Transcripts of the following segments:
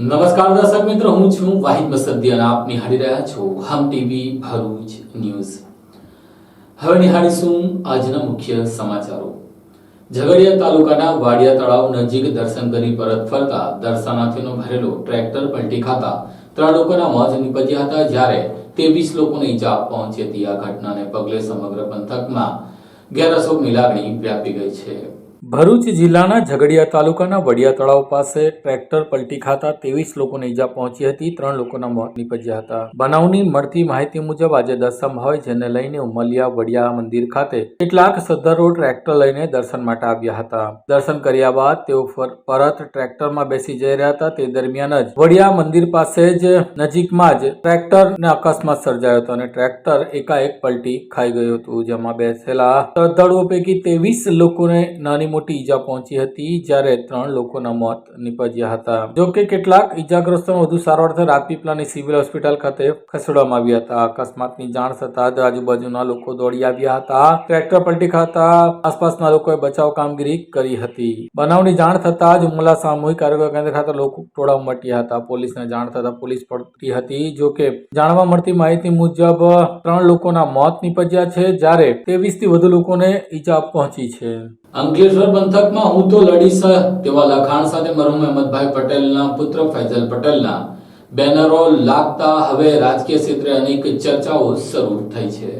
નમસ્કાર દર્શક મિત્રો, હું છું વાહિદ મસદ્દી અને આપ નિહાળી રહ્યા છો હમ ટીવી ભરૂચ ન્યૂઝ। હવે નિહાળીશું આજના મુખ્ય સમાચારો। ઝઘડિયા તાલુકાના વાડિયા તળાવ નજીક દર્શન કરી પરત ફરતા દર્શનાર્થીઓનો ભરેલો ટ્રેક્ટર પલટી ખાતા 3 લોકોના મોત નીપજ્યા હતા, જ્યારે 23 લોકોને ઈજા પહોંચી હતી। આ ઘટનાને પગલે સમગ્ર પંથકમાં ગેરશોકની લાગણી વ્યાપી ગઈ છે। ભરૂચ જિલ્લાના ઝઘડિયા તાલુકાના વડિયા તળાવ પાસે ટ્રેક્ટર પલટી ખાતા 23 લોકોને ઈજા પહોંચી હતી। 3 લોકોના મોત નીપજ્યા હતા। બનાવની મળતી માહિતી મુજબ આજે દસમ હોય, જેને લઈને ઉમલિયા વડિયા મંદિર ખાતે કેટલાક શ્રદ્ધાળુઓ ટ્રેક્ટર લઈને દર્શન માટે આવ્યા હતા। દર્શન કર્યા બાદ તેઓ પરત ટ્રેક્ટરમાં બેસી જઈ રહ્યા હતા। તે દરમિયાન જ વડિયા મંદિર પાસે જ નજીકમાં જ ટ્રેક્ટરને અકસ્માત સર્જાયો હતો અને ટ્રેક્ટર એકાએક પલટી ખાઈ ગયું હતું, જેમાં બેસેલા શ્રદ્ધાળુઓ પૈકી 23 લોકોને નાની મોટી ઈજા પહોંચી હતી, જ્યારે 3 લોકોના મોત નીપજ્યા હતા। જો કે કેટલાક ઈજાગ્રસ્તોને વધુ સારવાર રાજપીપળાની સિવિલ હોસ્પિટલ ખાતે ખસેડવામાં આવ્યા હતા। અકસ્માતની જાણ થતાં જ આજુબાજુના લોકો દોડી આવ્યા હતા। ટ્રેક્ટર પલટી ખાતા આસપાસના લોકોએ બચાવ કામગીરી કરી હતી। બનાવની જાણ થતાં જ ઉમલા સામૂહિક આરોગ્ય કેન્દ્ર ખાતે લોકો ટોળા ઉમટ્યા હતા। પોલીસને જાણ થતાં પોલીસ પહોંચી હતી। જો કે જાણવા મળતી માહિતી મુજબ 3 લોકોના મોત નીપજ્યા છે, જ્યારે 23 થી વધુ લોકોને ઈજા પહોંચી છે। અંકલેશ્વર પંથકમાં હું તો લડીશ તેવા લખાણ સાથે મરહુમ અહેમદભાઈ પટેલના પુત્ર ફૈઝલ પટેલના બેનરો લાગતા હવે રાજકીય ક્ષેત્રે અનેક ચર્ચાઓ શરૂ થઈ છે।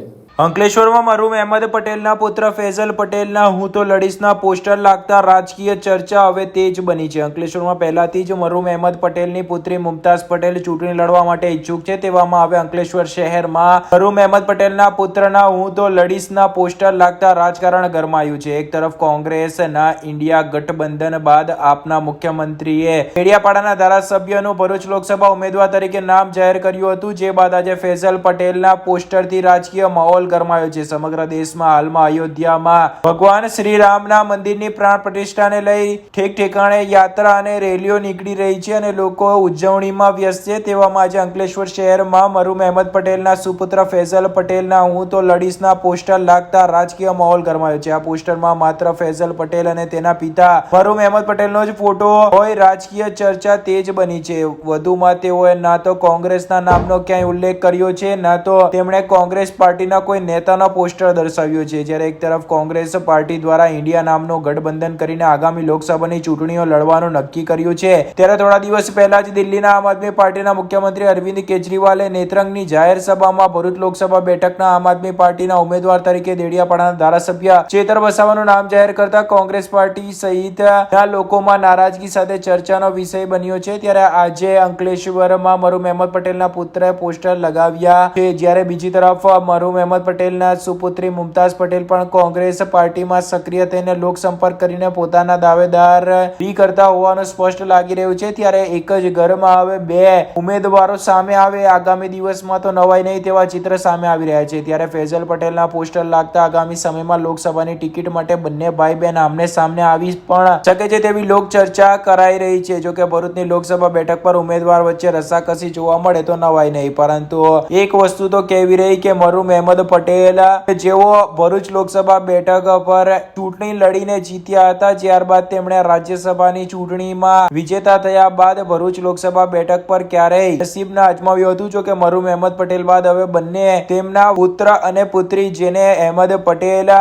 અંકલેશ્વરમાં મરહુમ અહેમદ પટેલના પુત્ર ફૈઝલ પટેલના હું તો લડીશના પોસ્ટર લાગતા રાજકીય ચર્ચા હવે તેજ બની છે। અંકલેશ્વરમાં પહેલાથી જ મરહુમ અહેમદ પટેલની પુત્રી મુમતાઝ પટેલ ચૂંટણી લડવા માટે ઈચ્છુક છે। તેવામાં હવે અંકલેશ્વર શહેરમાં મરહુમ અહેમદ પટેલના પુત્રના હું તો લડીશના પોસ્ટર લાગતા રાજકારણ ગરમાયું છે। એક તરફ કોંગ્રેસના ઇન્ડિયા ગઠબંધન બાદ આપના મુખ્યમંત્રીએ ડેડિયાપાડાના ધારાસભ્યનું ભરૂચ લોકસભા ઉમેદવાર તરીકે નામ જાહેર કર્યું હતું, જે બાદ આજે ફૈઝલ પટેલના પોસ્ટરથી રાજકીય માહોલ ગરમાયો છે। સમગ્ર દેશમાં હાલમાં અયોધ્યામાં ભગવાન શ્રી રામના મંદિરની પ્રાણ પ્રતિષ્ઠાને લઈ ઠેક ઠેકાણે યાત્રા અને રેલીઓ નીકળી રહી છે અને લોકો ઉજવણીમાં વ્યસ્ત છે। તેવામાં આજે અંકલેશ્વર શહેરમાં મરહુમ અહેમદ પટેલના સુપુત્ર ફૈઝલ પટેલના હું તો લડીશના પોસ્ટર લાગતા રાજકીય માહોલ ગરમાયો છે। આ પોસ્ટરમાં માત્ર ફૈઝલ પટેલ અને તેના પિતા મરહુમ અહેમદ પટેલનો જ ફોટો હોય રાજકીય ચર્ચા તેજ બની છે। વધુમાં તેઓએ ના તો કોંગ્રેસના નામનો ક્યાંય ઉલ્લેખ કર્યો છે, ના તો તેમણે કોંગ્રેસ પાર્ટીના કોઈ નેતાનો પોસ્ટર દર્શાવ્યો છે। જ્યારે એક તરફ કોંગ્રેસ પાર્ટી દ્વારા ઇન્ડિયા નામનું ગઠબંધન કરીને આગામી લોકસભાની ચૂંટણીઓ લડવાનું નક્કી કર્યું છે, ત્યારે થોડા દિવસ પહેલા જ દિલ્હીના આમ આદમી પાર્ટીના મુખ્યમંત્રી અરવિંદ કેજરીવાલે નેત્રંગની જાહેર સભામાં ભરૂચ લોકસભા બેઠકના આમ આદમી પાર્ટીના ઉમેદવાર તરીકે ડેડિયાપાડાના ધારાસભ્ય ચેતર વસાવાનું નામ જાહેર કરતા કોંગ્રેસ પાર્ટી સહિતના લોકોમાં નારાજગી સાથે ચર્ચાનો વિષય બન્યો છે। ત્યારે આજે અંકલેશ્વરમાં મરહુમ અહેમદ પટેલના પુત્રએ પોસ્ટર લગાવ્યા છે, જ્યારે બીજી તરફ મરહુમ અહેમદ પટેલના સુપુત્રી મુમતાઝ પટેલ પણ કોંગ્રેસ પાર્ટીમાં સક્રિય થઈને લોકસંપર્ક કરીને પોતાના દાવેદારી કરતા હોવાનું સ્પષ્ટ લાગી રહ્યું છે। ત્યારે એક જ ઘરમાં હવે 2 ઉમેદવારો સામે આવે આગામી દિવસમાં તો નવાઈ નહીં તેવા ચિત્ર સામે આવી રહ્યા છે। ત્યારે ફૈઝલ પટેલના પોસ્ટર લાગતા આગામી સમયમાં લોકસભાની ટિકિટ માટે બંને ભાઈ બહેન આમને સામને આવી પણ શકે છે તેવી લોક ચર્ચા કરાઈ રહી છે। જો કે ભરૂચની લોકસભા બેઠક પર ઉમેદવાર વચ્ચે રસાકસી જોવા મળે તો નવાઈ નહીં, પરંતુ એક વસ્તુ તો કહેવી રહી કે મરહુમ અહેમદ પટેલ જેઓ ભરૂચ લોકસભા બેઠક પર ચૂંટણી લડીને જીત્યા હતા, ત્યારબાદ તેમણે રાજ્યસભાની ચૂંટણીમાં વિજેતા થયા બાદ ભરૂચ લોકસભા બેઠક પર ક્યારેય નસીબ ન અજમાવ્યું હતું। જો કે મરહુમ અહેમદ પટેલ બાદ હવે બંને તેમના પુત્ર અને પુત્રી, જેને અહેમદ પટેલ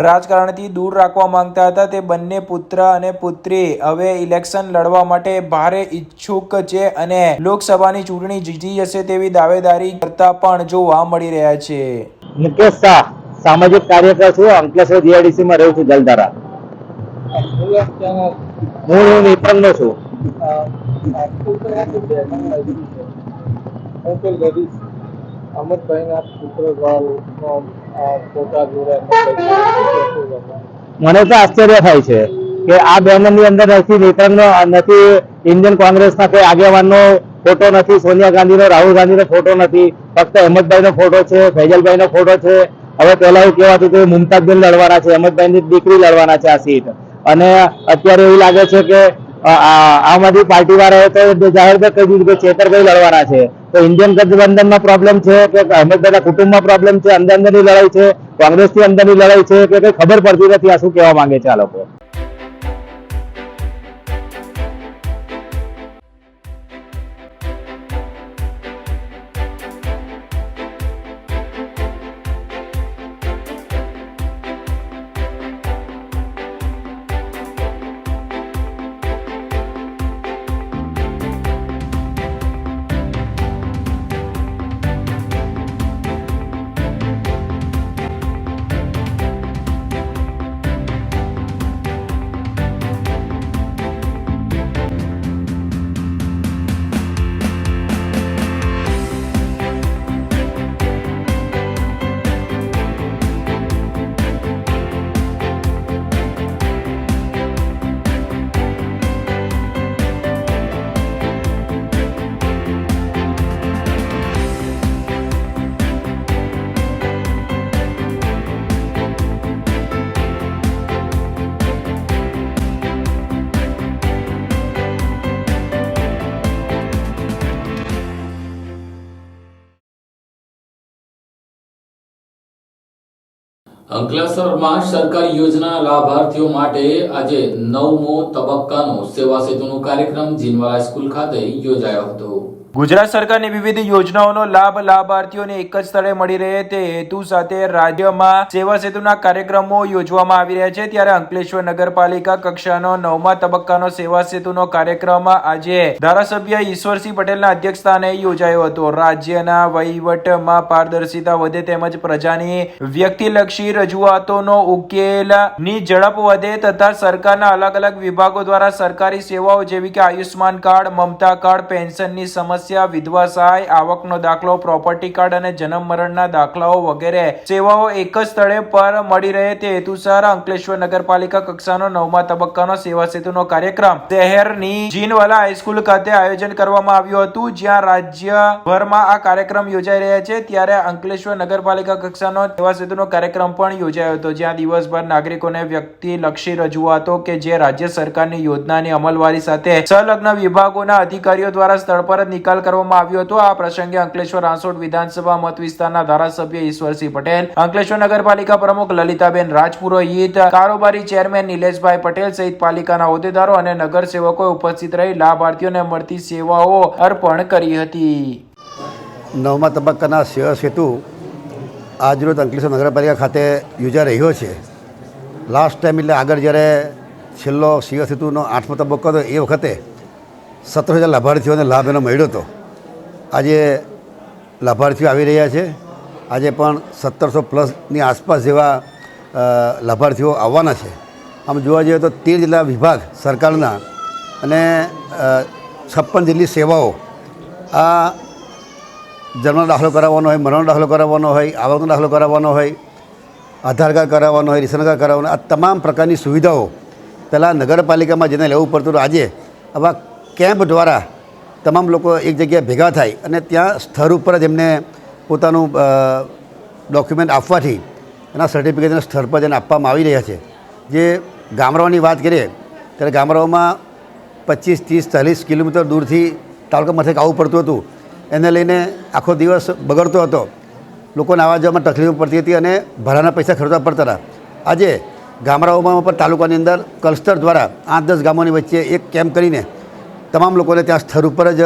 રાજકારણથી દૂર રાખવા માંગતા હતા, તે બંને પુત્ર અને પુત્રી હવે ઇલેક્શન લડવા માટે ભારે ઈચ્છુક છે અને લોકસભાની ચૂંટણી જીતી જશે તેવી દાવેદારી કરતા પણ જોવા મળી રહ્યા છે। મુકેશ શાહ, સામાજિક કાર્યકર છું, અંકલેશ્વર જીઆઈડીસી માં રહું છું, જલધારા। હું નેત્રંગનો છું। મને તો આશ્ચર્ય થાય છે કે આ બેનરની અંદર નથી નેત્રંગનો, નથી ઇન્ડિયન કોંગ્રેસના કોઈ આગેવાનનો ફોટો નથી, સોનિયા ગાંધીનો, રાહુલ ગાંધીનો ફોટો નથી, ફક્ત અહેમદભાઈનો ફોટો છે, ફૈઝલભાઈનો ફોટો છે। હવે પહેલા એવું કહેવાતું કે મુમતાઝબેન લડવાના છે, અહેમદભાઈની દીકરી લડવાના છે આ સીટ, અને અત્યારે એવું લાગે છે કે આમ આદમી પાર્ટી વાળાએ તો જાહેર કહી દીધું કે ચેતરભાઈ લડવાના છે। તો ઇન્ડિયન ગઠબંધનમાં પ્રોબ્લેમ છે કે અહેમદભાઈના કુટુંબમાં પ્રોબ્લેમ છે, અંદરની લડાઈ છે, કોંગ્રેસની અંદરની લડાઈ છે કે કઈ ખબર પડતી નથી। આ શું કહેવા માંગે છે આ લોકો? અંકલેશ્વરમાં સરકારી યોજનાના લાભાર્થીઓ માટે આજે 9મો તબક્કાનો સેવા સેતુનો કાર્યક્રમ જીનવાલા સ્કૂલ ખાતે યોજાયો હતો. ગુજરાત સરકારની વિવિધ યોજનાઓનો લાભ લાભાર્થીઓને એક જ સ્થળે મળી રહે તે હેતુ સાથે રાજ્યમાં સેવા સેતુના કાર્યક્રમો યોજવામાં આવી રહ્યા છે. ત્યારે અંકલેશ્વર નગરપાલિકા કક્ષાનો 9મા તબક્કાનો સેવા સેતુનો કાર્યક્રમ આજે ધારાસભ્ય ઈશ્વરસિંહ પટેલના અધ્યક્ષસ્થાને યોજાયો હતો. રાજ્યના વહીવટમાં પારદર્શિતા વધે તેમજ પ્રજાની વ્યક્તિલક્ષી રજૂઆતોનો ઉકેલની ઝડપ વધે તથા સરકારના અલગ અલગ વિભાગો દ્વારા સરકારી સેવાઓ જેવી કે આયુષ્માન કાર્ડ, મમતા કાર્ડ, પેન્શનની સમસ્યા, વિધવા સહાય, આવકનો દાખલો, પ્રોપર્ટી કાર્ડ અને જન્મ મરણના દાખલાઓ વગેરે સેવાઓ એક જ સ્થળે પર મળી રહે તે હેતુસર અંકલેશ્વર નગરપાલિકા કક્ષાનો 9મા તબક્કાનો સેવા સેતુનો કાર્યક્રમ શહેરની જીનવાલા હાઈસ્કૂલ ખાતે આયોજન કરવામાં આવ્યું હતું. જ્યાં રાજ્યભરમાં આ કાર્યક્રમ યોજાઈ રહ્યા છે ત્યારે અંકલેશ્વર નગરપાલિકા કક્ષાનો સેવા સેતુનો કાર્યક્રમ પણ યોજાયો હતો. જ્યાં દિવસભર નાગરિકોને વ્યક્તિલક્ષી રજૂઆતો કે જે રાજ્ય સરકારની યોજનાની અમલવારી સાથે સંલગ્ન વિભાગોના અધિકારીઓ દ્વારા સ્થળ પર જ નિકાલ કરવામાં આવ્યો હતો. આ પ્રસંગે અંકલેશ્વર આંસોડ વિધાનસભા મત વિસ્તારના ધારાસભ્ય ઈશ્વરસિંહ પટેલ, અંકલેશ્વર નગરપાલિકા પ્રમુખ લલિતાબેન રાજપુરોહિત, કારોબારી ચેરમેન નિલેશભાઈ પટેલ સહિત પાલિકાના હોદ્દેદારો અને નગરસેવકો ઉપસ્થિત રહી લાભાર્થીઓને મળતી સેવાઓ અર્પણ કરી હતી. 9મા તબક્કાના સેવા સેતુ આજરોજ અંકલેશ્વર નગરપાલિકા ખાતે યોજાઈ રહ્યો છે. લાસ્ટ ટાઈમ એટલે આગળ જ્યારે છેલ્લો સેવા સેતુનો 8મો તબક્કો હતો એ વખતે 17,000 લાભાર્થીઓને લાભ એનો મળ્યો હતો. આજે લાભાર્થીઓ આવી રહ્યા છે. આજે પણ 1700+ આસપાસ જેવા લાભાર્થીઓ આવવાના છે. આમ જોવા જઈએ તો 13 જેટલા વિભાગ સરકારના અને 56 જેટલી સેવાઓ, આ જન્મનો દાખલો કરાવવાનો હોય, મરણનો દાખલો કરાવવાનો હોય, આવકનો દાખલો કરાવવાનો હોય, આધાર કાર્ડ કરાવવાનો હોય, રેશન કાર્ડ કરાવવાનો, આ તમામ પ્રકારની સુવિધાઓ પહેલાં નગરપાલિકામાં જેને લેવું પડતું હતું, આજે આવા કેમ્પ દ્વારા તમામ લોકો એક જગ્યાએ ભેગા થાય અને ત્યાં સ્થળ ઉપર જ એમને પોતાનું ડોક્યુમેન્ટ આપવાથી એના સર્ટિફિકેટને સ્થળ પર જઈને આપવામાં આવી રહ્યા છે. જે ગામડાઓની વાત કરીએ ત્યારે ગામડાઓમાં 25, 30, 40 કિલોમીટર દૂરથી તાલુકા મથકે આવવું પડતું હતું. એને લઈને આખો દિવસ બગડતો હતો. લોકોને આવવા જવામાં તકલીફ પડતી હતી અને ભાડાના પૈસા ખર્ચવા પડતા હતા. આજે ગામડાઓમાં પણ તાલુકાની અંદર ક્લસ્ટર દ્વારા 8-10 ગામોની વચ્ચે એક કેમ્પ કરીને તમામ લોકોને ત્યાં સ્થળ ઉપર જ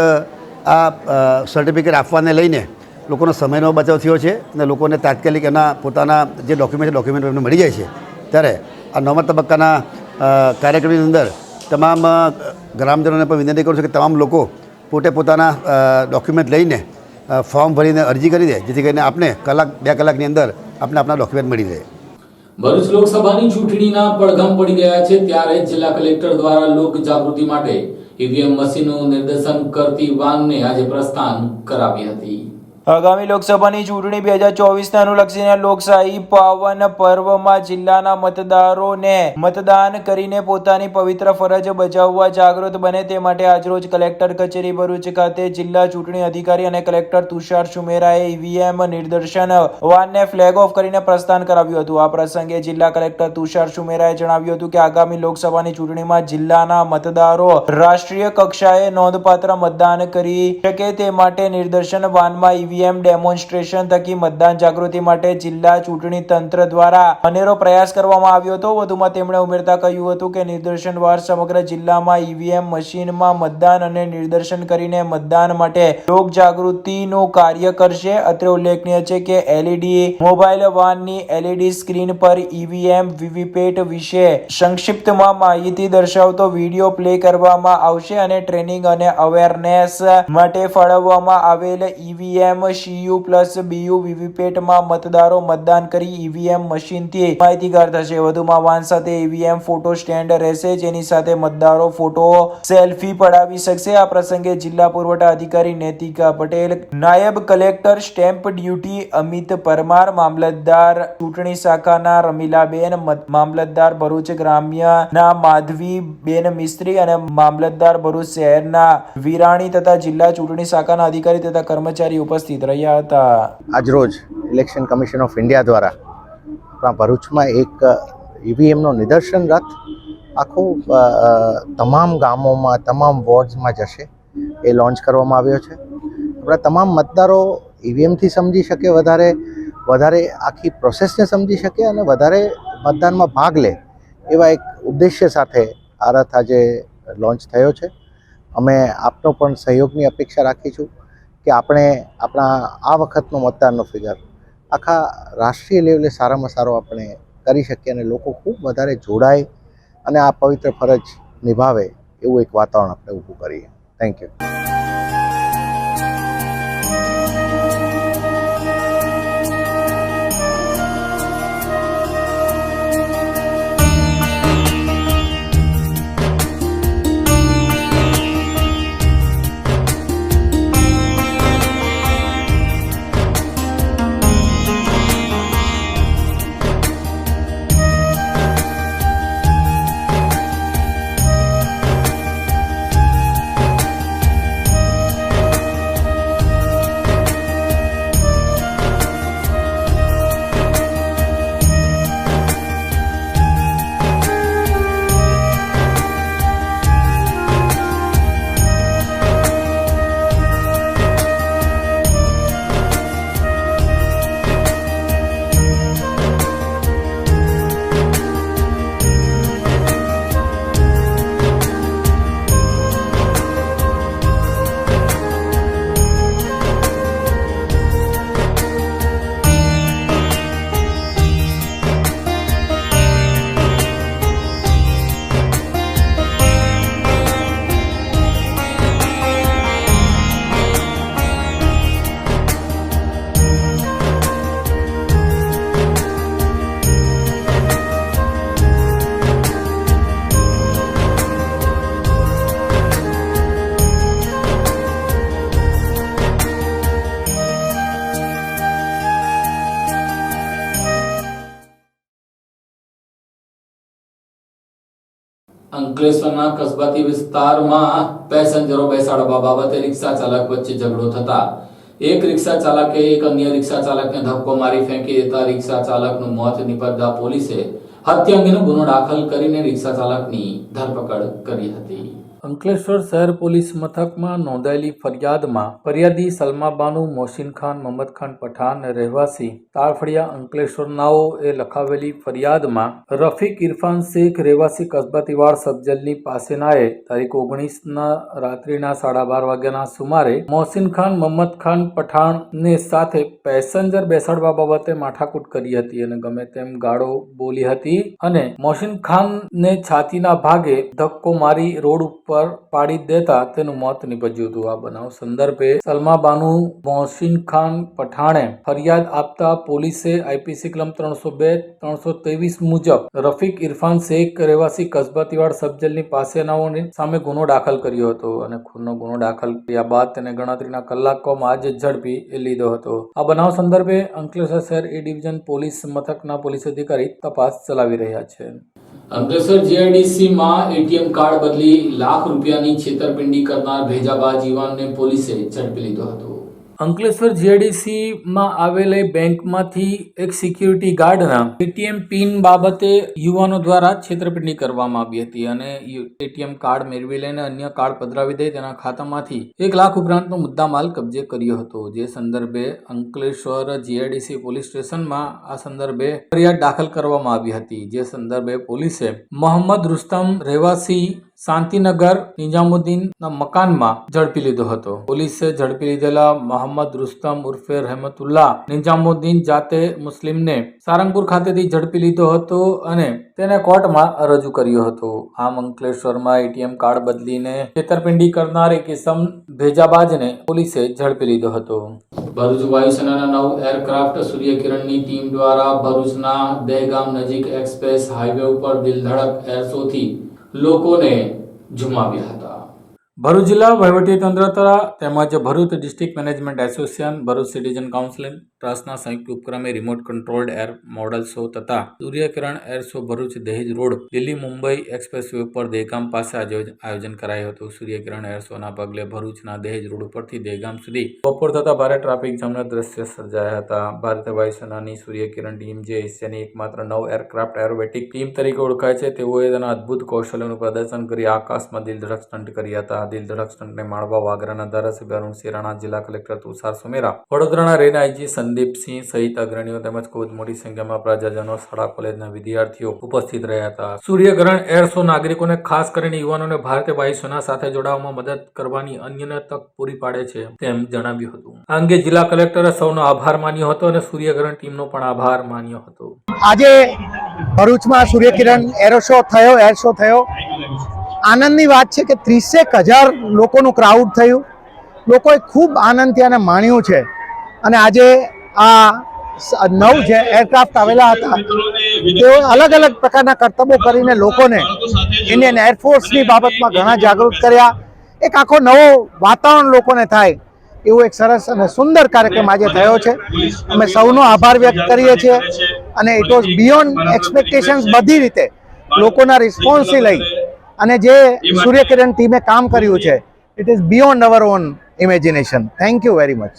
આ સર્ટિફિકેટ આપવાને લઈને લોકોનો સમયનો બચાવ થયો છે અને લોકોને તાત્કાલિક એના પોતાના જે ડોક્યુમેન્ટ એમને મળી જાય છે. ત્યારે આ 9મા તબક્કાના કાર્યક્રમની અંદર તમામ ગ્રામજનોને પણ વિનંતી કરું છું કે તમામ લોકો પોતે પોતાના ડોક્યુમેન્ટ લઈને ફોર્મ ભરીને અરજી કરી દે, જેથી કરીને આપને 1-2 કલાકની અંદર આપને આપણા ડોક્યુમેન્ટ મળી રહે. ભરૂચ લોકસભાની ચૂંટણીના પડઘમ પડી ગયા છે ત્યારે જિલ્લા કલેક્ટર દ્વારા લોક જાગૃતિ માટે ઈવીએમ મશીનનું નિર્દેશન કરતી વાનને આજે પ્રસ્થાન કરાવી હતી. આગામી લોકસભાની ચૂંટણી 2024ને અનુલક્ષીને લોકશાહી પાવન પર્વમાં જિલ્લાના મતદારોને મતદાન કરીને પોતાની પવિત્ર ફરજ બજાવવા જાગૃત બને તે માટે આજરોજ કલેક્ટર કચેરી ભરૂચ ખાતે જિલ્લા ચૂંટણી અધિકારી અને કલેક્ટર તુષાર સુમેરાએ ઈવીએમ નિદર્શન વાનને ફ્લેગ ઓફ કરીને પ્રસ્થાન કરાવ્યું હતું. આ પ્રસંગે જિલ્લા કલેક્ટર તુષાર સુમેરાએ જણાવ્યું હતું કે આગામી લોકસભાની ચૂંટણીમાં જિલ્લાના મતદારો રાષ્ટ્રીય કક્ષાએ નોંધપાત્ર મતદાન કરી શકે તે માટે નિદર્શન વાનમાં ઈવીએમ ડેમોન્સ્ટ્રેશન થકી મતદાન જાગૃતિ માટે જિલ્લા ચૂંટણી તંત્ર દ્વારા અનેરો પ્રયાસ કરવામાં આવ્યો હતો. વધુમાં તેમણે ઉમેરતા કહ્યું હતું કે નિદર્શન વાર સમગ્ર જિલ્લામાં ઈવીએમ મશીનમાં મતદાન અને નિદર્શન કરીને મતદાન માટે લોક જાગૃતિનું કાર્ય કરશે. અત્રે ઉલ્લેખનીય છે કે એલઈડી મોબાઈલ વાનની એલઈડી સ્ક્રીન પર ઈવીએમ વીવીપેટ વિશે સંક્ષિપ્તમાં માહિતી દર્શાવતો વિડીયો પ્લે કરવામાં આવશે અને ટ્રેનિંગ અને અવેરનેસ માટે ફાળવવામાં આવેલ ઈવીએમ CU+BU વીવીપેટમાં મતદારો મતદાન કરી ઈવીએમ મશીનથી માહિતીગાર થશે. વધુમાં વાન સાથે ઈવીએમ ફોટો સ્ટેન્ડ રહેશે, જેની સાથે મતદારો ફોટો સેલ્ફી પડાવી શકશે. આ પ્રસંગે જિલ્લા પુરવઠા અધિકારી નૈતિકા પટેલ, નાયબ collector stamp duty Amit Parmar, મામલતદાર ચૂંટણી શાખાના રમીલાબેન, મામલતદાર ભરૂચ ગ્રામ્યના માધવીબેન મિસ્ત્રી અને મામલતદાર ભરૂચ શહેરના વિરાણી તથા જિલ્લા ચૂંટણી શાખાના અધિકારી તથા કર્મચારી ઉપસ્થિત રહ્યા હતા. આજરોજ ઇલેક્શન કમિશન ઓફ ઇન્ડિયા દ્વારા આપણા ભરૂચમાં એક ઈવીએમનો નિદર્શન રથ આખો તમામ ગામોમાં, તમામ વોર્ડ્સમાં જશે એ લોન્ચ કરવામાં આવ્યો છે. આપણા તમામ મતદારો ઈવીએમથી સમજી શકે વધારે વધારે આખી પ્રોસેસને સમજી શકે અને વધારે મતદાનમાં ભાગ લે એવા એક ઉદ્દેશ્ય સાથે આ રથ આજે લોન્ચ થયો છે. અમે આપનો પણ સહયોગની અપેક્ષા રાખીશું કે આપણે આપણા આ વખતનો મતદાનનો ફિગર આખા રાષ્ટ્રીય લેવલે સારામાં સારો આપણે કરી શકીએ અને લોકો ખૂબ વધારે જોડાય અને આ પવિત્ર ફરજ નિભાવે એવું એક વાતાવરણ આપણે ઊભું કરીએ. Thank you. અંકલેશ્વરના કસ્બાતી વિસ્તારમાં પેસેન્જરો બેસાડવા બાબતે રિક્ષા ચાલક વચ્ચે ઝઘડો થતા એક રિક્ષા ચાલકે એક અન્ય રિક્ષા ચાલકને ધક્કો મારી ફેંકી દેતા રિક્ષા ચાલકનું મોત નિપજતા પોલીસે હત્યા અંગેનો ગુનો દાખલ કરીને રિક્ષા ચાલકની ધરપકડ કરી હતી. અંકલેશ્વર શહેર પોલીસ મથકમાં નોંધાયેલી ફરિયાદમાં ફરિયાદી સલમાબાનુ મોહસિન ખાન મોહમ્મદ ખાન પઠાણ રહેવાસી તાળફળિયા અંકલેશ્વરનાઓએ લખાવેલી ફરિયાદમાં રફીક ઇરફાન શેખ રહેવાસી કસ્બાતીવાડ સબજલની પાસેનાએ તારીખ 19 રાત્રિના 12:30 વાગ્યાના સુમારે મોહસિન ખાન મોહમ્મદ ખાન પઠાણને સાથે પેસેન્જર બેસાડવા બાબતે માથાકૂટ કરી હતી અને ગમે તેમ ગાળો બોલી હતી અને મોહસિન ખાનને છાતીના ભાગે ધક્કો મારી રોડ ઉપર પાડી દેતા તેનું મોત નીપજ્યું હતું. આ બનાવ સંદર્ભે સલમાબાનુ મોહસિન ખાન પઠાણે ફરિયાદ આપતા પોલીસે આઈપીસી કલમ 302-323 મુજબ રફીક ઇરફાન શેખ રહેવાસી કસ્બાતીવાડ સબજેલની પાસેનાઓની સામે ગુનો દાખલ કર્યો હતો અને ખૂનનો ગુનો દાખલ કર્યા બાદ તેને ગણતરીના કલાકોમાં જ ઝડપી લીધો હતો. આ બનાવ સંદર્ભે અંકલેશ્વર શહેર એ ડિવિઝન પોલીસ મથકના પોલીસ અધિકારી તપાસ ચલાવી રહ્યા છે. અંકલેશ્વર જીઆઈડીસી માં એટીએમ કાર્ડ બદલી લાખ રૂપિયાની છેતરપિંડી કરનાર ભેજાબાજ યુવાનને પોલીસે ઝડપી લીધો હતો. અંકલેશ્વર જીઆઈડીસી માં આવેલી બેંકમાંથી એક સિક્યુરિટી ગાર્ડના એટીએમ પિન બાબતે યુવાનો દ્વારા છેતરપિંડી કરવામાં આવી હતી અને એટીએમ કાર્ડ મેળવી લઈને અન્ય કાર્ડ પધરાવી દઈ તેના ખાતામાંથી 1 લાખ ઉપરાંતનો મુદ્દામાલ કબજે કર્યો હતો. જે સંદર્ભે અંકલેશ્વર જીઆઈડીસી પોલીસ સ્ટેશનમાં આ સંદર્ભે ફરિયાદ દાખલ કરવામાં આવી હતી. જે સંદર્ભે પોલીસે મોહમ્મદ રુસ્તમ રહેવાસી શાંતિનગર નિઝામુદ્દીનના મકાનમાં ઝડપી લીધો હતો. પોલીસે ઝડપી લીધેલા મોહમ્મદ રુસ્તમ ઉર્ફે રહેમતુલ્લાહ નિઝામુદ્દીન જાતે મુસ્લિમને સારંગપુર ખાતેથી ઝડપી લીધો હતો અને તેને કોર્ટમાં રજૂ કર્યો હતો. આમ અંકલેશ્વરમાં એટીએમ કાર્ડ બદલીને છેતરપિંડી કરનાર એક ઇસમ ભેજાબાજને પોલીસે ઝડપી લીધો હતો. ભરૂચ વાયુસેનાના 9 એરક્રાફ્ટ સૂર્યકિરણની ટીમ દ્વારા ભરૂચના દહેગામ નજીક એક્સપ્રેસ હાઈવે ઉપર દિલધડક એર શોથી લોકોને ઝુમાવ્યા હતા. ભરૂચ જિલ્લા વહીવટીતંત્ર તેમજ Bharuch district management association, Bharuch citizen council ટ્રસ્ટના સંયુક્ત ઉપક્રમે remote controlled air model show તથા સૂર્યકિરણ એર શો ભરૂચ દહેજ road Delhi Mumbai express way ઉપર દહેગામ પાસે આયોજન કરાયું હતું. સૂર્યકિરણ એર શોના પગલે ભરૂચના દહેજ રોડ ઉપરથી દહેગામ સુધી બપોર થતા ભારે ટ્રાફિક જામના દ્રશ્ય સર્જાયા હતા. ભારતીય વાયુસેનાની સૂર્યકિરણ ટીમ જે એશિયાની એકમાત્ર 9 એરક્રાફ્ટ એરોબેટિક ટીમ તરીકે ઓળખાય છે, તેઓએ તેના અદ્ભુત કૌશલ્યનું પ્રદર્શન કરી આકાશમાં દિલધડક સ્ટન્ટ કર્યા હતા. દિલ ધડક સ્ટન્ટને માણવા વાગરાના ધારાસભ્ય અરુણ સિરાણા, જિલ્લા કલેક્ટર તુષાર સુમેરા, વડોદરાના રેન આઈજી સંદીપસિંહ સહિત અગ્રણીઓ તેમજ ખૂબ મોટી સંખ્યામાં પ્રજાજનો, શાળા કોલેજના વિદ્યાર્થીઓ ઉપસ્થિત રહ્યા હતા. સૂર્યગ્રહણ એર શો નાગરિકોને ખાસ કરીને યુવાનોને ભારતીય વાયુસેના સાથે જોડાવામાં મદદ કરવાની અન્ય તક પૂરી પાડે છે તેમ જણાવ્યું હતું. આ અંગે જિલ્લા કલેક્ટરે સૌનો આભાર માન્યો હતો અને સૂર્યગ્રહણ ટીમનો પણ આભાર માન્યો હતો. આજે ભરૂચમાં સૂર્યકિરણ એર શો થયો. આનંદની વાત છે કે 30,000 લોકોનું ક્રાઉડ થયું. લોકોએ ખૂબ આનંદથી આને માણ્યું છે અને આજે આ 9 જે એરક્રાફ્ટ આવેલા હતા તેઓ અલગ અલગ પ્રકારના કરતબો કરીને લોકોને ઇન્ડિયન એરફોર્સની બાબતમાં ઘણા જાગૃત કર્યા. એક આખો નવો વાતાવરણ લોકોને થાય એવું એક સરસ અને સુંદર કાર્યક્રમ આજે થયો છે. અમે સૌનો આભાર વ્યક્ત કરીએ છીએ અને ઇટ વોઝ બિયોન્ડ એક્સપેક્ટેશન્સ. બધી રીતે લોકોના રિસ્પોન્સથી લઈ અને જે સૂર્યકિરણ ટીમે કામ કર્યું છે it is beyond our own imagination. Thank you very much.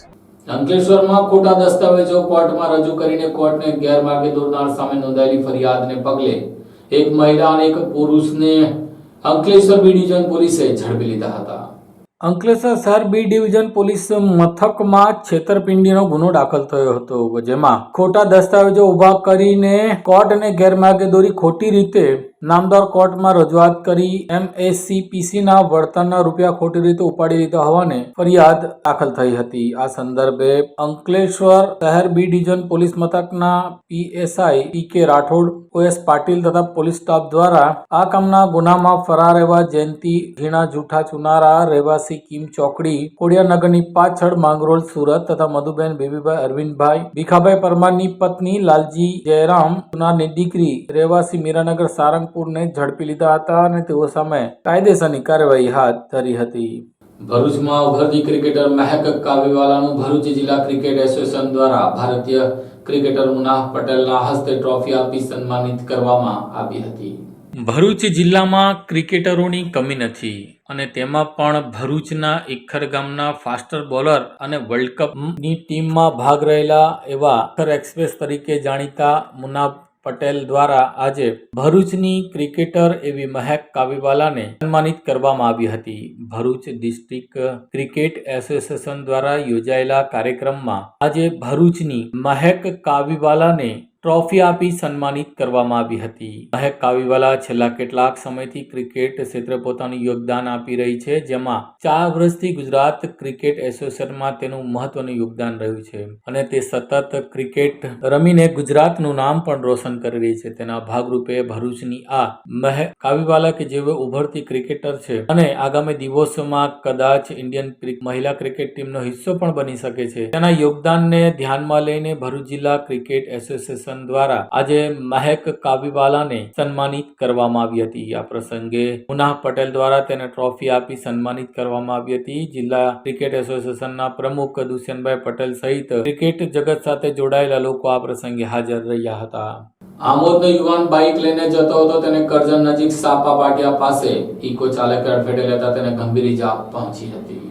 અંકલેશ્વરમાં ખોટા દસ્તાવેજો કોર્ટમાં રજૂ કરીને કોર્ટને ગેરમાર્ગે દોરનાર સામે નોંધાયેલી ફરિયાદને પગલે એક મહિલા અને એક પુરુષને અંકલેશ્વર બી ડિવિઝન પોલીસે ઝડપી લીધા હતા. અંકલેશ્વર શહેર બી ડિવિઝન પોલીસ મથકમાં છેતરપિંડીનો ગુનો દાખલ થયો હતો, જેમાં ખોટા દસ્તાવેજો ઉભા કરીને કોર્ટને ગેરમાર્ગે દોરી ખોટી રીતે નામદાર કોર્ટમાં રજૂઆત કરી MACPCના વળતરના રૂપિયા ખોટી રીતે ઉપાડી લીધા હોવાને ફરિયાદ દાખલ થઈ હતી. આ સંદર્ભે અંકલેશ્વર શહેર બી ડિવિઝન પોલીસ મથકના PSI PK Rathod, OS Patil તથા પોલીસ સ્ટાફ દ્વારા આ કામના ગુનામાં ફરાર એવા જયંતિ ઝીણા જૂઠા ચુનારા રહેવાસી કિમ ચોકડી કોડિયાનગરની પાછળ માંગરોળ સુરત તથા મધુબેન બેબીભાઈ અરવિંદભાઈ ભીખાભાઈ પરમારની પત્ની લાલજી જયરામ ચુનારની દીકરી રહેવાસી મીરાનગર સારંગ ને ઝડપી લીધા હતા અને તેઓ સામે કાયદેસરની કાર્યવાહી હાથ ધરી હતી. ભરૂચમાં ઉભરતી ક્રિકેટર મહેક કાવીવાલાનું ભરૂચ જિલ્લા ક્રિકેટ એસોસિએશન દ્વારા ભારતીય ક્રિકેટર મુનાફ પટેલના હસ્તે ટ્રોફી આપી સન્માનિત કરવામાં આવી હતી. ભરૂચ જિલ્લામાં ક્રિકેટરોની કમી નથી અને તેમાં પણ ભરૂચના ઇખર ગામના ફાસ્ટર બોલર અને વર્લ્ડ કપની ટીમમાં ભાગ રહેલા એવા ઇખર એક્સપ્રેસ તરીકે જાણીતા મુનાફ પટેલ દ્વારા આજે ભરૂચની ક્રિકેટર એવી મહેક કાવીવાલાને સન્માનિત કરવામાં આવી હતી. ભરૂચ ડિસ્ટ્રિક્ટ ક્રિકેટ એસોસિએશન દ્વારા યોજાયેલા કાર્યક્રમમાં આજે ભરૂચની મહેક કાવીવાલાને ટ્રોફી આપી સન્માનિત કરવામાં આવી હતી. મહેક કાવીવાલા છેલ્લા કેટલાક સમયથી ક્રિકેટ ક્ષેત્રે પોતાનું યોગદાન આપી રહી છે, જેમાં 4 વર્ષથી ગુજરાત ક્રિકેટ એસોસિએશનમાં તેનું મહત્વનું યોગદાન રહ્યું છે અને તે સતત ક્રિકેટ રમીને ગુજરાતનું નામ પણ રોશન કરી રહી છે. તેના ભાગરૂપે ભરૂચની આ મહેક કાવીવાલા કે જેઓ ઉભરતી ક્રિકેટર છે અને આગામી દિવસોમાં કદાચ ઇન્ડિયન મહિલા ક્રિકેટ ટીમનો હિસ્સો પણ બની શકે છે, તેના યોગદાનને ધ્યાનમાં લઈને ભરૂચ જિલ્લા ક્રિકેટ એસોસિએશન દ્વારા આજે મહેક કાવીવાલાને સન્માનિત કરવામાં આવી હતી. આ પ્રસંગે મુનાફ પટેલ દ્વારા તેને ટ્રોફી આપી સન્માનિત કરવામાં આવી હતી. જિલ્લા ક્રિકેટ એસોસિએશનના પ્રમુખ દુષ્યંતભાઈ પટેલ સહિત ક્રિકેટ જગત સાથે જોડાયેલા લોકો આ પ્રસંગે હાજર રહ્યા હતા. આમોદનો યુવાન બાઇક લઈને જતો હતો, તેને કરજણ નજીક સાપા પાટિયા પાસે ઇકો ચાલકે અડફેટે લેતા તેને ગંભીર ઈજા પહોંચી હતી.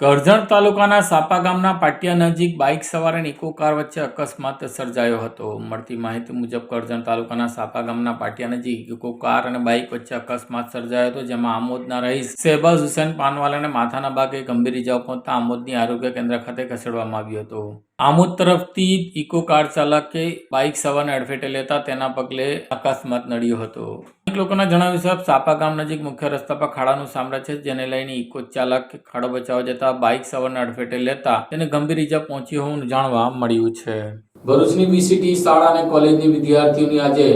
કરજણ તાલુકાના સાપા ગામના પાટિયા નજીક બાઇક સવાર અને ઇકો કાર વચ્ચે અકસ્માત સર્જાયો હતો. મળતી માહિતી મુજબ કરજણ તાલુકાના સાપા ગામના પાટિયા નજીક ઇકો કાર અને બાઇક વચ્ચે અકસ્માત સર્જાયો હતો, જેમાં આમોદના રહીશ શહેબાઝ હુસેન પાનવાલાને માથાના ભાગે ગંભીર ઇજાઓ પહોંચતા આમોદની આરોગ્ય કેન્દ્ર ખાતે ખસેડવામાં આવ્યો હતો. આમોદ તરફથી ઇકો કાર ચાલકે બાઇક સવારને અડફેટે લેતા તેના પગલે અકસ્માત નડ્યો હતો. અનેક લોકોના જણાવ્યા મુજબ સાપા ગામ નજીક મુખ્ય રસ્તા પર ખાડાનું સામ્રાજ્ય છે, જેને લઈને ઇકો ચાલક ખાડો બચાવવા જતા બાઇક સવારને અડફેટે લેતા તેને ગંભીર ઈજા પહોંચી હોવાનું જાણવા મળ્યું છે. ભરૂચની VCT શાળા અને કોલેજની વિદ્યાર્થીઓની આજે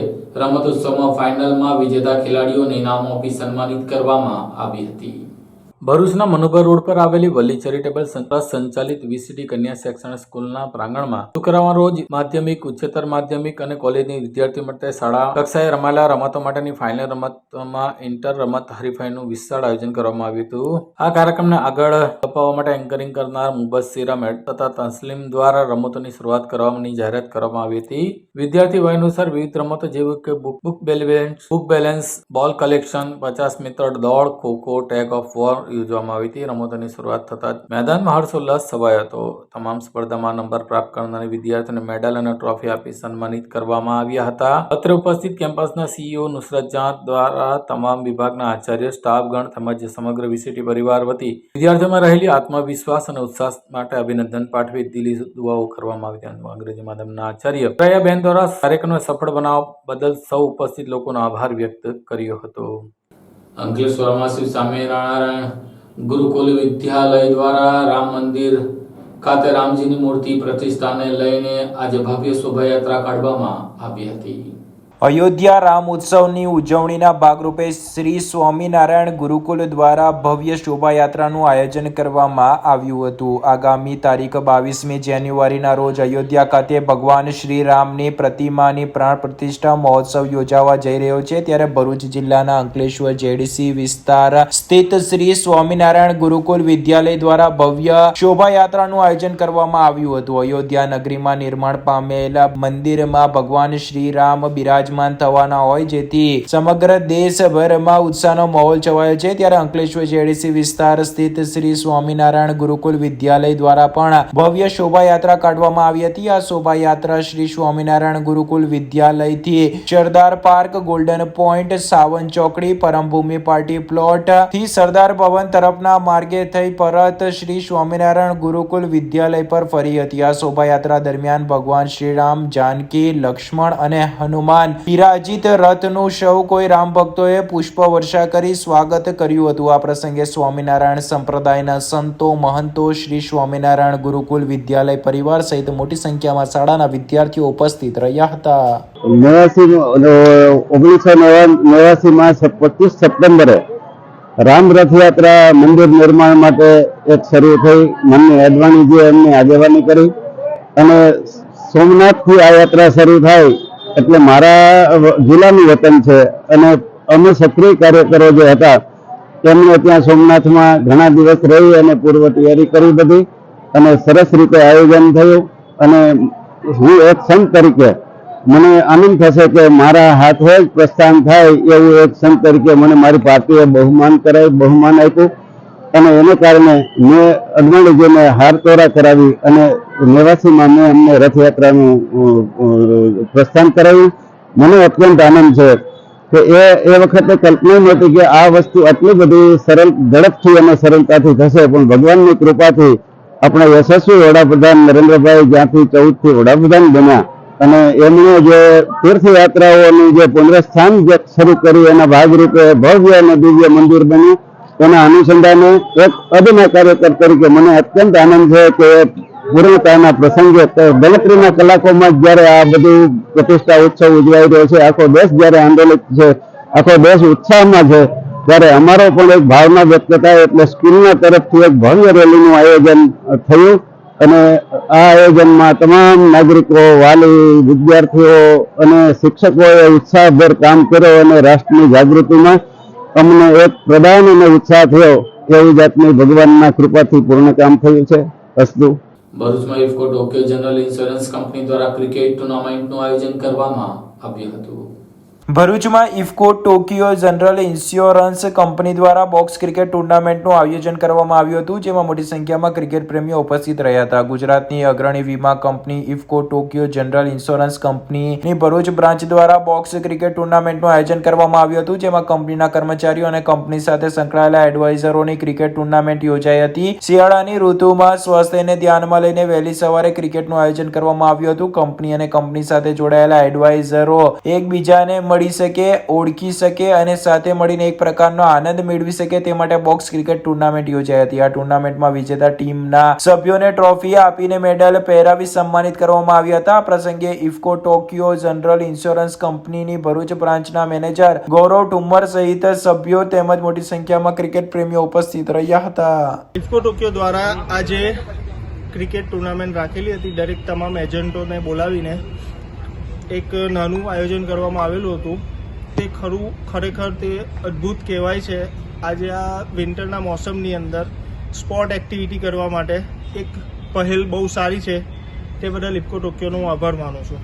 રમતોત્સવમાં ફાઇનલમાં વિજેતા ખેલાડીઓને ઇનામ આપી સન્માનિત કરવામાં આવી હતી. ભરૂચના મનુભર રોડ પર આવેલી વલ્લી ચેરિટેબલ ટ્રસ્ટ સંચાલિત VCT કન્યા શૈક્ષણિક સ્કૂલના પ્રાંગણમાં શુક્રવાર રોજ માધ્યમિક, ઉચ્ચતર માધ્યમિક અને કોલેજની વિદ્યાર્થીઓ માટે શાળા કક્ષાએ રમાયેલા રમતો માટેની ફાઇનલ રમતમાં ઇન્ટર રમત હરીફાઈનું વિશાળ આયોજન કરવામાં આવ્યું હતું. આ કાર્યક્રમને આગળ ધપાવવા માટે એન્કરિંગ કરનાર મુબસ્સીરા મેડ તથા તસ્લીમ દ્વારા રમતોની શરૂઆત કરવાની જાહેરાત કરવામાં આવી હતી. વિદ્યાર્થી વય અનુસાર વિવિધ રમતો જેવી કે બુક બેલેન્સ, બોલ કલેક્શન, 50 મીટર દોડ, ખોખો, ટેગ ઓફ વોર યોજવામાં આવી હતી. રમતોની શરૂઆત થતાં જ મેદાનમાં હર્ષોલ્લાસ છવાયો હતો. તમામ સ્પર્ધામાં નંબર પ્રાપ્ત કરનાર વિદ્યાર્થીઓને મેડલ અને ટ્રોફી આપી સન્માનિત કરવામાં આવ્યા હતા. અત્રે ઉપસ્થિત કેમ્પસના સીઈઓ નુસરત જાં દ્વારા તમામ વિભાગના આચાર્ય, સ્ટાફગણ તેમજ સમગ્ર વીસીટી પરિવાર વતી વિદ્યાર્થીઓમાં રહેલી આત્મવિશ્વાસ અને ઉત્સાહ માટે અભિનંદન પાઠવી દિલી દુઆઓ કરવામાં આવી હતી. અંગ્રેજી માધ્યમના આચાર્ય પ્રિયાબેન દ્વારા કાર્યક્રમને સફળ બનાવવા બદલ સૌ ઉપસ્થિત લોકોનો આભાર વ્યક્ત કર્યો હતો. અંકલેશ્વરમાં શ્રી સ્વામિનારાયણ ગુરુકુલ વિદ્યાલય દ્વારા રામ મંદિર ખાતે રામજીની મૂર્તિ પ્રતિષ્ઠાને લઈને આજે ભવ્ય શોભાયાત્રા કાઢવામાં આવી હતી. અયોધ્યા રામ ઉત્સવની ઉજવણીના ભાગરૂપે શ્રી સ્વામિનારાયણ ગુરુકુલ દ્વારા ભવ્ય શોભાયાત્રાનું આયોજન કરવામાં આવ્યું હતું. આગામી તારીખ 22મી જાન્યુઆરીના રોજ અયોધ્યા ખાતે ભગવાન શ્રી રામની પ્રતિમાની પ્રાણ પ્રતિષ્ઠા મહોત્સવ યોજાવા જઈ રહ્યો છે. ત્યારે ભરૂચ જિલ્લાના અંકલેશ્વર જેડીસી વિસ્તાર સ્થિત શ્રી સ્વામિનારાયણ ગુરુકુલ વિદ્યાલય દ્વારા ભવ્ય શોભાયાત્રાનું આયોજન કરવામાં આવ્યું હતું. અયોધ્યા નગરીમાં નિર્માણ પામેલા મંદિરમાં ભગવાન શ્રી રામ બિરાજ થવાના હોય જેથી સમગ્ર દેશભરમાં ઉત્સાહનો માહોલ છવાયો છે. ત્યારે અંકલેશ્વર જેડીસી વિસ્તાર સ્થિત શ્રી સ્વામિનારાયણ ગુરુકુલ વિદ્યાલય દ્વારા પણ ભવ્ય શોભાયાત્રા કાઢવામાં આવી હતી. આ શોભાયાત્રા શ્રી સ્વામિનારાયણ ગુરુકુલ વિદ્યાલયથી Sardar park, golden point, Savan ચોકડી, પરમભૂમિ પાર્ટી પ્લોટ થી સરદાર ભવન તરફના માર્ગે થઈ પરત શ્રી સ્વામિનારાયણ ગુરુકુલ વિદ્યાલય પર ફરી હતી. આ શોભાયાત્રા દરમિયાન ભગવાન શ્રી રામ, જાનકી, લક્ષ્મણ અને હનુમાન વિરાજિત રથનું સૌ કોઈ રામ ભક્તોએ પુષ્પ વર્ષા કરી સ્વાગત કર્યું હતું. આ પ્રસંગે સ્વામિનારાયણ સંપ્રદાયના સંતો, મહંતો, શ્રી સ્વામિનારાયણ ગુરુકુલ વિદ્યાલય પરિવાર સહિત મોટી સંખ્યામાં શાળાના વિદ્યાર્થીઓ ઉપસ્થિત રહ્યા હતા. 1989 માં 25 સપ્ટેમ્બરે રામ રથયાત્રા મંદિર નિર્માણ માટે એક શરૂ થઈ. મનની અડવાણીજીએ એમની આગેવાની કરી અને સોમનાથથી આ યાત્રા શરૂ થાય એટલે મારા જિલ્લાનું વતન છે અને અમે સક્રિય કાર્યકરો જે હતા એમને ત્યાં સોમનાથમાં ઘણા દિવસ રહી અને પૂર્વ તૈયારી કરી બધી અને સરસ રીતે આયોજન થયું. અને હું એક સંત તરીકે મને આનંદ થશે કે મારા હાથે જ પ્રસ્થાન થાય એવું એક સંત તરીકે મને મારી પાર્ટીએ બહુમાન આપ્યું અને એને કારણે મેં અડવાણીજીને હારતોરા કરાવી અને 89માં મેં અમને રથયાત્રાનું પ્રસ્થાન કરાવ્યું. મને અત્યંત આનંદ છે કે એ વખતે કલ્પના નહોતી કે આ વસ્તુ આટલી બધી સરળ ઝડપથી અને સરળતાથી થશે, પણ ભગવાનની કૃપાથી આપણા યશસ્વી વડાપ્રધાન નરેન્દ્રભાઈ જ્યાંથી 14થી વડાપ્રધાન બન્યા અને એમણે જે તીર્થયાત્રાઓની જે પુનઃસ્થાન જે શરૂ કરી એના ભાગરૂપે ભવ્ય અને દિવ્ય મંદિર બન્યું. એના અનુસંધાને એક અદના કાર્યકર તરીકે મને અત્યંત આનંદ છે કે પૂર્ણતાના પ્રસંગે ગણતરીના કલાકોમાં જ્યારે આ બધું પ્રતિષ્ઠા ઉત્સવ ઉજવાઈ રહ્યો છે, આખો દેશ જ્યારે આંદોલિત છે, આખો દેશ ઉત્સાહમાં છે, ત્યારે અમારો પણ એક ભાવના વ્યક્ત થાય એટલે સ્કૂલના તરફથી એક ભવ્ય રેલીનું આયોજન થયું અને આ આયોજનમાં તમામ નાગરિકો, વાલી, વિદ્યાર્થીઓ અને શિક્ષકોએ ઉત્સાહભેર કામ કર્યો અને રાષ્ટ્રની જાગૃતિમાં અમને એક પ્રદાન અને ઉત્સાહ થયો. એવી જાતની ભગવાનના કૃપાથી પૂર્ણ કામ થયું છે. અસ્તુ. ભરૂચમાં IFFCO Tokyo general insurance company દ્વારા ક્રિકેટ ટુર્નામેન્ટનું આયોજન કરવામાં આવ્યું હતું. ભરૂચમાં IFFCO Tokyo general insurance company દ્વારા બોક્સ ક્રિકેટ ટુર્નામેન્ટનું આયોજન કરવામાં આવ્યું હતું, જેમાં મોટી સંખ્યામાં ક્રિકેટ પ્રેમીઓ ઉપસ્થિત રહ્યા હતા. ગુજરાતની અગ્રણી વીમા company IFFCO Tokyo general insurance કંપનીની ભરૂચ બ્રાન્ચ દ્વારા બોક્સ ક્રિકેટ ટુર્નામેન્ટનું આયોજન કરવામાં આવ્યું હતું, જેમાં કંપનીના કર્મચારીઓ અને કંપની સાથે સંકળાયેલા એડવાઇઝરોની ક્રિકેટ ટુર્નામેન્ટ યોજાઈ હતી. શિયાળાની ઋતુમાં સ્વાસ્થ્યને ધ્યાનમાં લઈને વહેલી સવારે ક્રિકેટનું આયોજન કરવામાં આવ્યું હતું. કંપની અને કંપની સાથે જોડાયેલા એડવાઇઝરો એકબીજાને મળી શકે, ઓળખી શકે અને સાથે મળીને એક પ્રકારનો આનંદ મેળવી શકે તે માટે બોક્સ ક્રિકેટ ટુર્નામેન્ટ યોજાઈ હતી. આ ટુર્નામેન્ટમાં વિજેતા ટીમના સભ્યોને ટ્રોફી આપીને મેડલ પહેરાવી સન્માનિત કરવામાં આવ્યા હતા. આ પ્રસંગે ઇફકો ટોક્યો જનરલ ઇન્સ્યોરન્સ કંપનીની ભરૂચ બ્રાન્ચના મેનેજર ગૌરવ ઠુમ્મર સહિત સભ્યો તેમજ મોટી સંખ્યામાં ક્રિકેટ પ્રેમીઓ ઉપસ્થિત રહ્યા હતા. ઇફકો ટોક્યો દ્વારા આજે ક્રિકેટ ટુર્નામેન્ટ રાખેલી હતી. દરેક તમામ એજન્ટોને બોલાવીને એક નાનું આયોજન કરવામાં આવેલું હતું. તે ખરેખર તે અદ્ભુત કહેવાય છે. આજે આ વિન્ટરના મોસમની અંદર સ્પોર્ટ એક્ટિવિટી કરવા માટે એક પહેલ બહુ સારી છે. તે બદલ ઇફકો ટોક્યોનો હું આભાર માનું છું.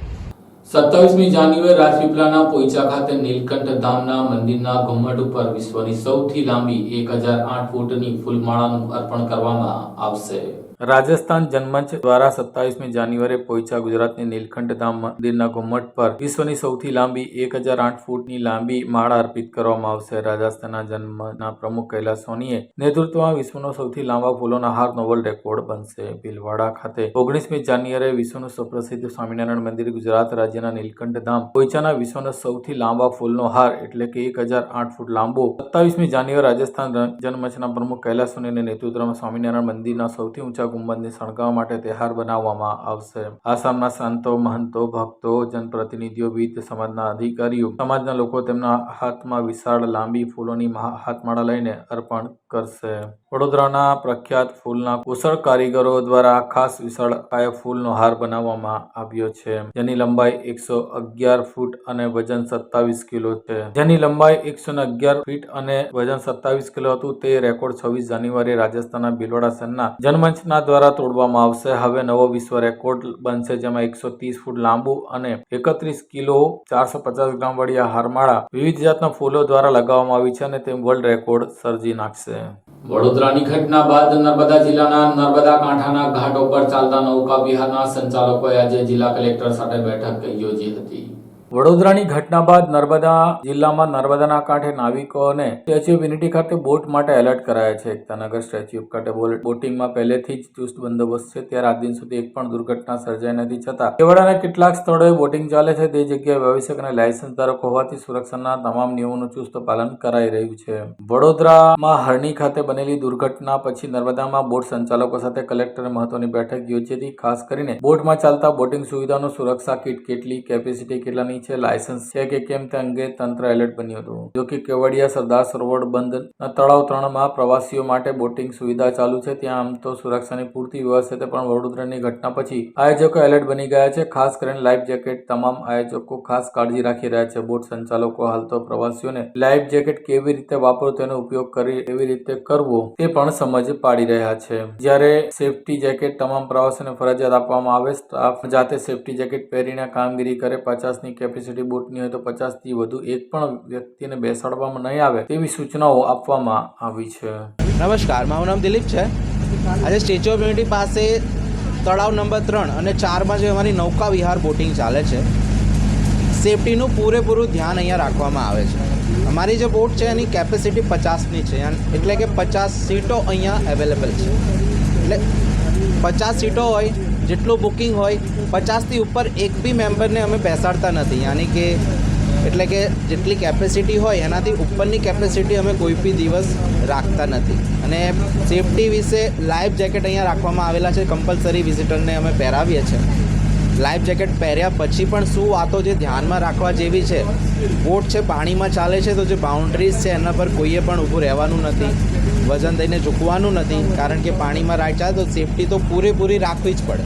27મી જાન્યુઆરી રાજપીપળાના પોઈચા ખાતે નીલકંઠ ધામના મંદિરના ઘુમ્મટ ઉપર વિશ્વની સૌથી લાંબી 1008 ફૂટની ફૂલમાળાનું અર્પણ કરવામાં આવશે. રાજસ્થાન જનમંચ દ્વારા 27મી જાન્યુઆરીએ પોઈચા ગુજરાતની નીલકંઠ ધામ મંદિરના ઘુમ્મટ પર વિશ્વની સૌથી લાંબી 1008 ફૂટની લાંબી માળા અર્પિત કરવામાં આવશે. રાજસ્થાનના જન્મના પ્રમુખ કૈલાસ સોનીએ નેતૃત્વમાં વિશ્વનો સૌથી લાંબા ફૂલોના હાર નોવલ રેકોર્ડ બનશે. ભીલવાડા ખાતે 19મી જાન્યુઆરીએ વિશ્વનું સુપ્રસિદ્ધ સ્વામિનારાયણ મંદિર ગુજરાત રાજ્યના નીલકંઠ ધામ પોઈચાના વિશ્વનો સૌથી લાંબા ફૂલનો હાર એટલે કે 1008 ફૂટ લાંબો 27મી જાન્યુઆરી રાજસ્થાન જનમંચના પ્રમુખ કૈલાસ સોનીના નેતૃત્વમાં સ્વામિનારાયણ મંદિરના સૌથી ઊંચા ગુંબદને શણગારવા માટે તૈયાર બનાવવામાં આવશે. આસામના સંતો, મહંતો, ભક્તો, જનપ્રતિનિધિઓ, વિવિધ સમાજના અધિકારીઓ, સમાજના લોકો તેમના હાથમાં વિશાળ લાંબી ફૂલોની હાથમાળા લઈને અર્પણ કરશે. વડોદરાના પ્રખ્યાત ફૂલના કુશળ કારીગરો દ્વારા ખાસ વિશાળ કાય ફૂલનો હાર બનાવવામાં આવ્યો છે, જેની લંબાઈ 111 ફૂટ અને વજન 27 કિલો છે. જેની લંબાઈ 111 ફીટ અને વજન 27 કિલો હતું તે રેકોર્ડ 26 જાન્યુઆરીએ રાજસ્થાનના ભીલવાડા શહેરના જનમંચના દ્વારા તોડવામાં આવશે. હવે નવો વિશ્વ રેકોર્ડ બનશે, જેમાં 130 ફૂટ લાંબુ અને 31 કિલો 450 ગ્રામ વાળી આ હારમાળા વિવિધ જાતના ફૂલો દ્વારા લગાવવામાં આવી છે અને તે વર્લ્ડ રેકોર્ડ સર્જી નાખશે. વડોદરાની ઘટના બાદ નર્મદા જિલ્લાના નર્મદા કાંઠાના ઘાટો પર ચાલતા નૌકા વિહારના સંચાલકોએ આજે જિલ્લા કલેક્ટર સાથે બેઠક યોજી હતી. વડોદરાની ઘટના બાદ નર્મદા જિલ્લામાં નર્મદાના કાંઠે નાવિકોને સ્ટેચ્યુ ઓફ યુનિટી ખાતે બોટ માટે એલર્ટ કરાયા છે. એકતાનગર સ્ટેચ્યુ ઓફ ખાતે બોટિંગમાં પહેલેથી જ ચુસ્ત બંદોબસ્ત છે, ત્યારે આજ દિન સુધી એક પણ દુર્ઘટના સર્જાઈ નથી. છતાં કેવડાના કેટલાક સ્થળોએ બોટિંગ ચાલે છે. તે જગ્યાએ વ્યવસાયિક અને લાયસન્સ ધારકો હોવાથી સુરક્ષાના તમામ નિયમોનું ચુસ્ત પાલન કરાઈ રહ્યું છે. વડોદરામાં હરણી ખાતે બનેલી દુર્ઘટના પછી નર્મદામાં બોટ સંચાલકો સાથે કલેક્ટરે મહત્વની બેઠક યોજી હતી. ખાસ કરીને બોટમાં ચાલતા બોટિંગ સુવિધાનું સુરક્ષા કિટ કેટલી, કેપેસિટી કેટલાની છે, લાયસન્સ છે કે કેમ તે અંગે તંત્ર એલર્ટ બન્યું હતું. જો કે કેવડિયા સરદાર સરોવર બંધ તળાવ 3માં પ્રવાસીઓ માટે બોટિંગ સુવિધા ચાલુ છે. ત્યાં આમ તો સુરક્ષાની પૂરતી વ્યવસ્થા છે, પણ વડોદરાની ઘટના પછી આયોજકો એલર્ટ બની ગયા છે. ખાસ કરીને લાઈફ જેકેટ તમામ આયોજકો ખાસ કાળજી રાખી રહ્યા છે. બોટ સંચાલકો હાલ તો પ્રવાસીઓને લાઈફ જેકેટ કેવી રીતે વાપરવું, તેનો ઉપયોગ કરી કેવી રીતે કરવો તે પણ સમજ પાડી રહ્યા છે. જ્યારે સેફટી જેકેટ તમામ પ્રવાસીઓને ફરજિયાત આપવામાં આવે, સ્ટાફ જાતે સેફટી જેકેટ પહેરીને કામગીરી કરે. 50ની કેપેસિટી બોટની હોય તો 50થી વધુ એક પણ વ્યક્તિને બેસાડવામાં નહીં આવે તેવી સૂચનાઓ આપવામાં આવી છે. નમસ્કાર, મારું નામ દિલીપ છે. આજે સ્ટેચ્યુ ઓફ યુનિટી પાસે તળાવ નંબર 3 અને 4માં જે અમારી નૌકા વિહાર બોટિંગ ચાલે છે, સેફટીનું પૂરેપૂરું ધ્યાન અહીંયા રાખવામાં આવે છે. અમારી જે બોટ છે એની કેપેસિટી 50ની છે, એટલે કે 50 સીટો અહીંયા અવેલેબલ છે. એટલે 50 સીટો હોય, જેટલું બુકિંગ હોય, 50થી ઉપર એક બી મેમ્બરને અમે બેસાડતા નથી. યાની કે એટલે કે જેટલી કેપેસિટી હોય એનાથી ઉપરની કેપેસિટી અમે કોઈ બી દિવસ રાખતા નથી. અને સેફટી વિશે લાઈફ જેકેટ અહીંયા રાખવામાં આવેલા છે, કમ્પલસરી વિઝિટરને અમે પહેરાવીએ છીએ. લાઈફ જેકેટ પહેર્યા પછી પણ શું વાતો જે ધ્યાનમાં રાખવા જેવી છે, બોટ છે પાણીમાં ચાલે છે તો જે બાઉન્ડ્રીઝ છે એના પર કોઈએ પણ ઊભું રહેવાનું નથી, વજન દઈને ઝૂકવાનું નથી, કારણ કે પાણીમાં રાઈડ ચાલે તો સેફટી તો પૂરેપૂરી રાખવી જ પડે.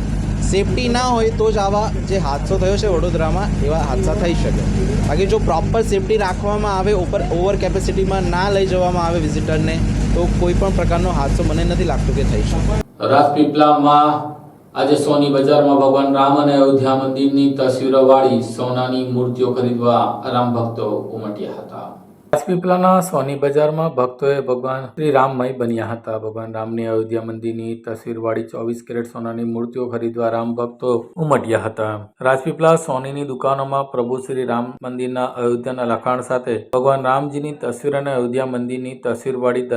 સેફટી ના હોય તો જ આવા જે હાદસો થયો છે વડોદરામાં એવા હાદસા થઈ શકે. બાકી જો પ્રોપર સેફટી રાખવામાં આવે, ઓવર કેપેસિટીમાં ના લઈ જવામાં આવે વિઝિટરને, તો કોઈ પણ પ્રકારનો હાદસો મને નથી લાગતું કે થઈ શકે. રાજપીપળામાં આજે સોની બજારમાં ભગવાન રામ અને અયોધ્યા મંદિરની તસવીરોવાળી સોનાની મૂર્તિઓ ખરીદવા રામ ભક્તો ઉમટ્યા હતા. રાજપીપળાના સોની બજારમાં ભક્તોએ ભગવાન શ્રી રામમય બન્યા હતા. ભગવાન રામની અયોધ્યા મંદિરની તસવીરવાળી 24 કેરેટ સોનાની મૂર્તિઓ ખરીદવા રામ ભક્તો ઉમટ્યા હતા. રાજપીપળા સોનીની દુકાનોમાં પ્રભુ શ્રી રામ મંદિરના અયોધ્યાના લખાણ સાથે ભગવાન રામજીની તસવીર અને અયોધ્યા મંદિરની તસવીરવાળી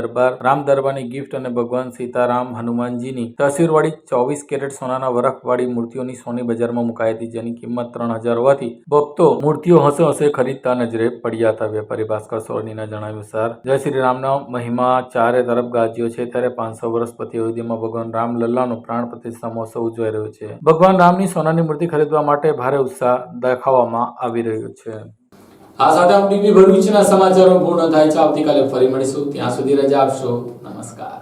રામ દરબારની ગિફ્ટ અને ભગવાન સીતારામ હનુમાનજીની તસવીરવાળી 24 કેરેટ સોનાના વરખવાળી મૂર્તિઓની સોની બજારમાં મુકાઈ હતી, જેની કિંમત 3000 હોવાથી ભક્તો મૂર્તિઓ હસે હસે ખરીદતા નજરે પડ્યા હતા. વેપારી ભાસ્કર સોનીના જણાવ્યા અનુસાર જય શ્રી રામનો મહિમા ચારે તરફ ગાજ્યો છે, ત્યારે 500 વર્ષ પછી અયોધ્યામાં ભગવાન રામ લલ્લાનો પ્રાણ પ્રતિષ્ઠા મહોત્સવ ઉજવાઈ રહ્યો છે. ભગવાન રામની સોનાની મૂર્તિ ખરીદવા માટે ભારે ઉત્સાહ દાખવવામાં આવી રહ્યો છે. આ સાથે આમ ટીવી ભરૂચના સમાચારો પૂર્ણ થાય છે. આવતીકાલે ફરી મળીશું. ત્યાં સુધી રજા આપશો. નમસ્કાર.